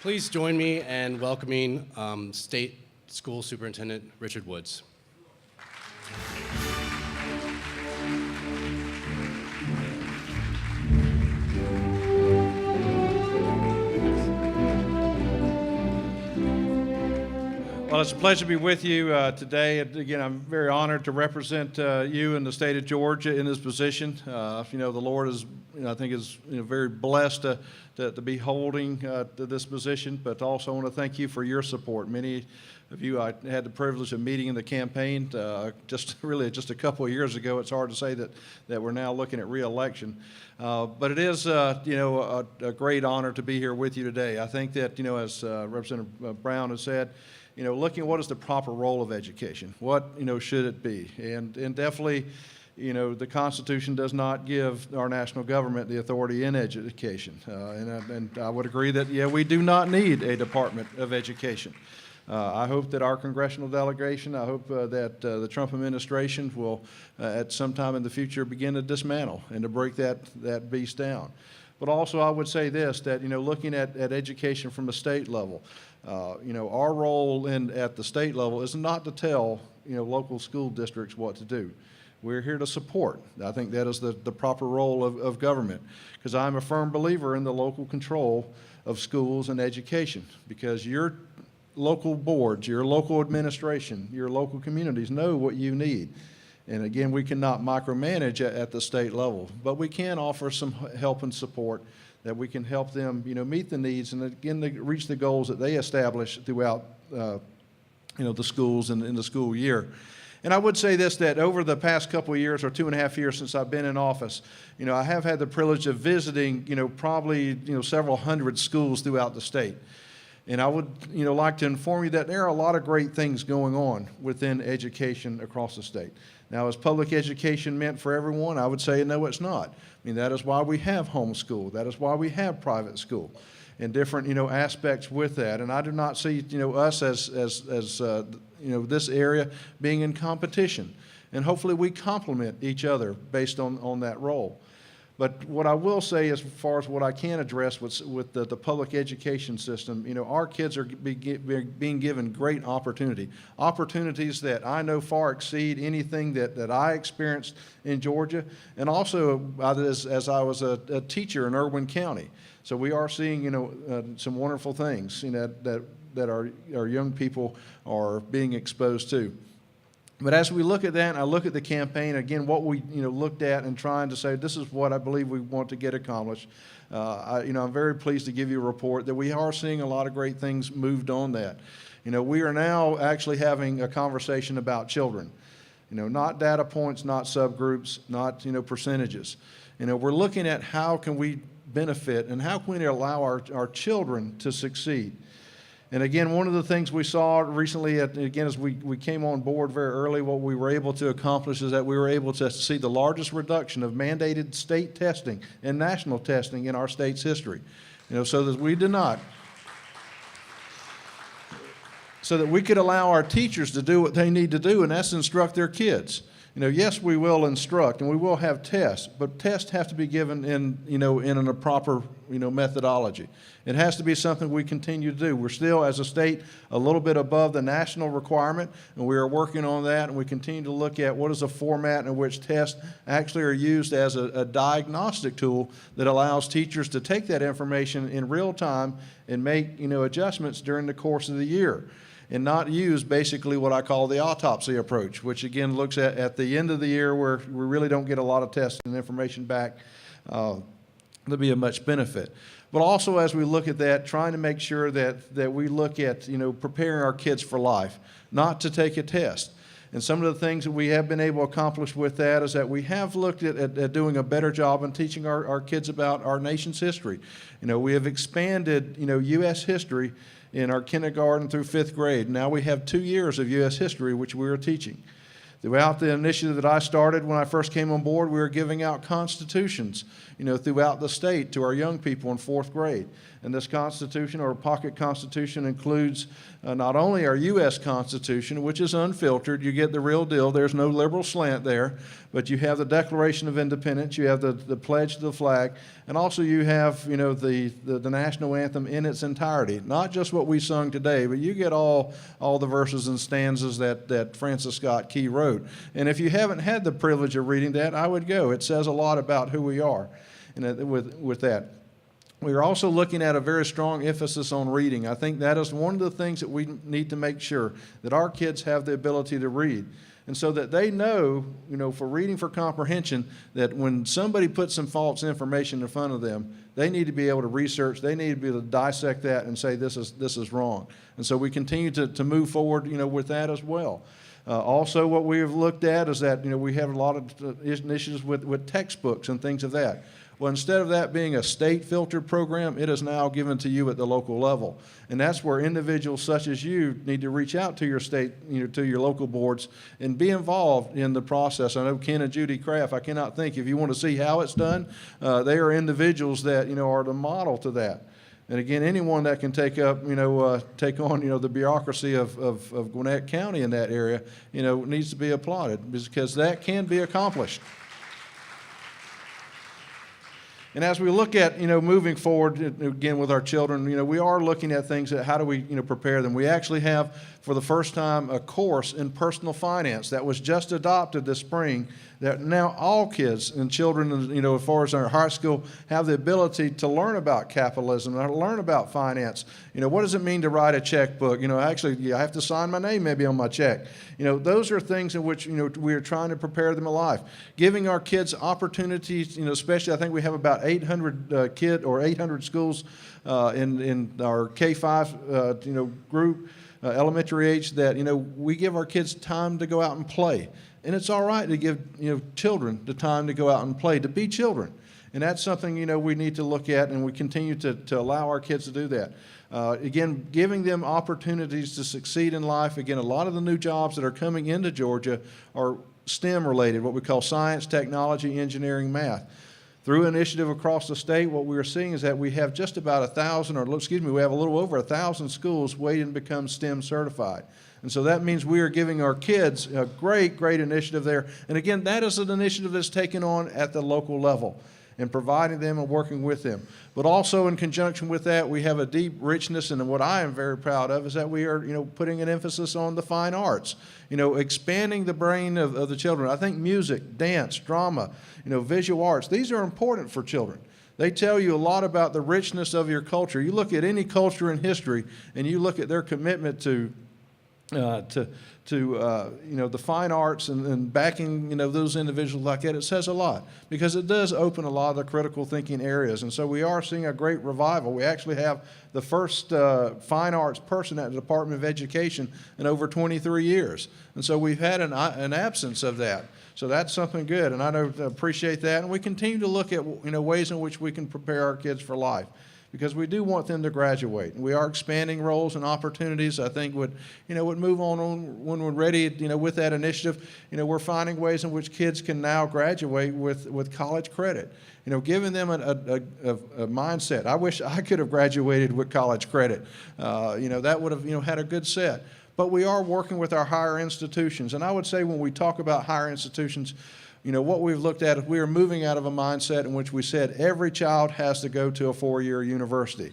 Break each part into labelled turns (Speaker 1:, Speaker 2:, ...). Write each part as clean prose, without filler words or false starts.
Speaker 1: Please join me in welcoming State School Superintendent Richard Woods.
Speaker 2: Well, it's a pleasure to be with you today. And again, I'm very honored to represent you in the state of Georgia in this position. The Lord is, I think, is very blessed to be holding to this position. But also, I want to thank you for your support. Many of you, I had the privilege of meeting in the campaign just a couple of years ago. It's hard to say that we're now looking at re-election, but it is a great honor to be here with you today. I think that as Representative Brown has said, looking at what is the proper role of education, what should it be, and definitely, the Constitution does not give our national government the authority in education, and I would agree that we do not need a Department of Education. I hope that our congressional delegation, I hope that the Trump administration will, at some time in the future, begin to dismantle and to break that beast down. But also, I would say this, that looking at education from a state level, our role at the state level is not to tell local school districts what to do. We're here to support. I think that is the proper role of government, because I'm a firm believer in the local control of schools and education, because your local boards, your local administration, your local communities know what you need. And again, we cannot micromanage at the state level, but we can offer some help and support that we can help them, meet the needs and again reach the goals that they establish throughout, the schools and in the school year. And I would say this, that over the past couple of years or 2.5 years since I've been in office, I have had the privilege of visiting, probably, several hundred schools throughout the state. And I would, like to inform you that there are a lot of great things going on within education across the state. Now, is public education meant for everyone? I would say no, it's not. I mean, that is why we have homeschool. That is why we have private school and different, aspects with that. And I do not see, us as this area being in competition. And hopefully we complement each other based on that role. But what I will say, as far as what I can address with the public education system, our kids are being given great opportunities that I know far exceed anything that I experienced in Georgia, and also as I was a teacher in Irwin County. So we are seeing, some wonderful things, that our young people are being exposed to. But as we look at that, and I look at the campaign, again, what we looked at and trying to say, this is what I believe we want to get accomplished. I'm very pleased to give you a report that we are seeing a lot of great things moved on that. We are now actually having a conversation about children. Not data points, not subgroups, not percentages. We're looking at how can we benefit and how can we allow our children to succeed. And again, one of the things we saw recently, as we came on board very early, what we were able to accomplish is that we were able to see the largest reduction of mandated state testing and national testing in our state's history. So that we did not. So that we could allow our teachers to do what they need to do, and that's instruct their kids. Yes, we will instruct and we will have tests, but tests have to be given in a proper, methodology. It has to be something we continue to do. We're still, as a state, a little bit above the national requirement, and we are working on that, and we continue to look at what is a format in which tests actually are used as a diagnostic tool that allows teachers to take that information in real time and make, adjustments during the course of the year, and not use basically what I call the autopsy approach, which again looks at the end of the year where we really don't get a lot of tests and information back. There'll be a much benefit. But also as we look at that, trying to make sure that we look at, preparing our kids for life, not to take a test. And some of the things that we have been able to accomplish with that is that we have looked at doing a better job in teaching our kids about our nation's history. We have expanded, U.S. history in our kindergarten through 5th grade. Now we have 2 years of U.S. history, which we are teaching. Throughout the initiative that I started when I first came on board, we were giving out constitutions, throughout the state to our young people in 4th grade. And this Constitution, or Pocket Constitution, includes not only our U.S. Constitution, which is unfiltered, you get the real deal, there's no liberal slant there, but you have the Declaration of Independence, you have the Pledge to the Flag, and also you have, the national anthem in its entirety. Not just what we sung today, but you get all the verses and stanzas that Francis Scott Key wrote. And if you haven't had the privilege of reading that, I would go. It says a lot about who we are with that. We are also looking at a very strong emphasis on reading. I think that is one of the things that we need to make sure, that our kids have the ability to read. And so that they know, for reading for comprehension, that when somebody puts some false information in front of them, they need to be able to research, they need to be able to dissect that and say this is wrong. And so we continue to move forward, with that as well. Also, what we have looked at is that, we have a lot of initiatives with textbooks and things of that. Well, instead of that being a state-filtered program, it is now given to you at the local level. And that's where individuals such as you need to reach out to your state, to your local boards and be involved in the process. I know Ken and Judy Kraft, I cannot think, if you want to see how it's done, they are individuals that, are the model to that. And again, anyone that can take on, the bureaucracy of Gwinnett County in that area, needs to be applauded, because that can be accomplished. And as we look at, moving forward, again, with our children, we are looking at things that how do we, prepare them. We actually have, for the first time, a course in personal finance that was just adopted this spring, that now all kids and children, as far as our high school, have the ability to learn about capitalism, to learn about finance. What does it mean to write a checkbook? Actually, I have to sign my name maybe on my check. Those are things in which, we are trying to prepare them in life. Giving our kids opportunities, especially I think we have about 800 or 800 schools in our K-5, group, elementary age, that, we give our kids time to go out and play. And it's all right to give, children the time to go out and play, to be children. And that's something, we need to look at, and we continue to allow our kids to do that. Again, giving them opportunities to succeed in life. Again, a lot of the new jobs that are coming into Georgia are STEM related, what we call science, technology, engineering, math. Through initiative across the state, what we are seeing is that we have just about 1,000, we have a little over 1,000 schools waiting to become STEM certified. And so that means we are giving our kids a great initiative there. And again, that is an initiative that's taken on at the local level and providing them and working with them. But also in conjunction with that, we have a deep richness, and what I am very proud of is that we are, putting an emphasis on the fine arts, expanding the brain of the children. I think music, dance, drama, visual arts, these are important for children. They tell you a lot about the richness of your culture. You look at any culture in history, and you look at their commitment to the fine arts and backing, those individuals like that, it says a lot, because it does open a lot of the critical thinking areas. And so we are seeing a great revival. We actually have the first fine arts person at the Department of Education in over 23 years. And so we've had an absence of that. So that's something good, and I appreciate that. And we continue to look at, ways in which we can prepare our kids for life, because we do want them to graduate. We are expanding roles and opportunities. I think would move on when we're ready, with that initiative. We're finding ways in which kids can now graduate with college credit. Giving them a mindset. I wish I could have graduated with college credit. That would have, had a good set. But we are working with our higher institutions. And I would say when we talk about higher institutions, what we've looked at is we are moving out of a mindset in which we said every child has to go to a 4-year university.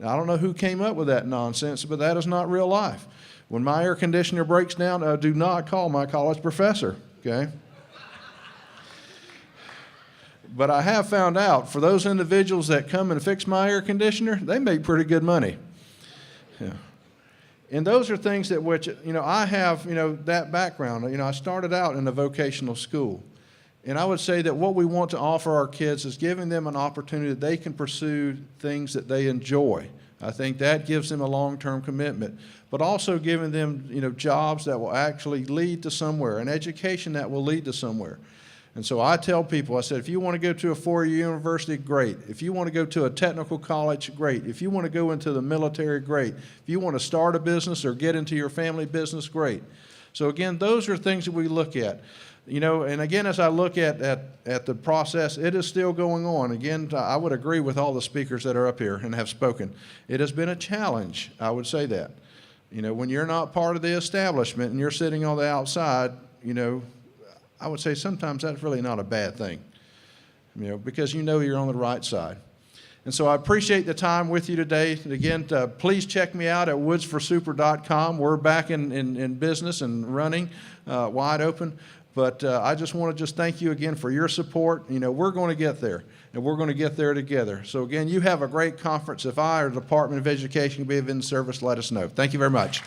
Speaker 2: Now, I don't know who came up with that nonsense, but that is not real life. When my air conditioner breaks down, do not call my college professor, okay? But I have found out, for those individuals that come and fix my air conditioner, they make pretty good money. Yeah. And those are things that which, I have, that background. I started out in a vocational school. And I would say that what we want to offer our kids is giving them an opportunity that they can pursue things that they enjoy. I think that gives them a long-term commitment. But also giving them, jobs that will actually lead to somewhere, an education that will lead to somewhere. And so I tell people, I said, if you want to go to a 4-year university, great. If you want to go to a technical college, great. If you want to go into the military, great. If you want to start a business or get into your family business, great. So again, those are things that we look at. You know, and again, as I look at the process, it is still going on. Again, I would agree with all the speakers that are up here and have spoken. It has been a challenge, I would say that. You know, when you're not part of the establishment and you're sitting on the outside, you know, I would say sometimes that's really not a bad thing, you know, because you know you're on the right side. And so I appreciate the time with you today. And again, please check me out at woodsforsuper.com. We're back in business and running wide open. But I just want to just thank you again for your support. You know, we're going to get there, and we're going to get there together. So again, you have a great conference. If I or the Department of Education can be of any service, let us know. Thank you very much.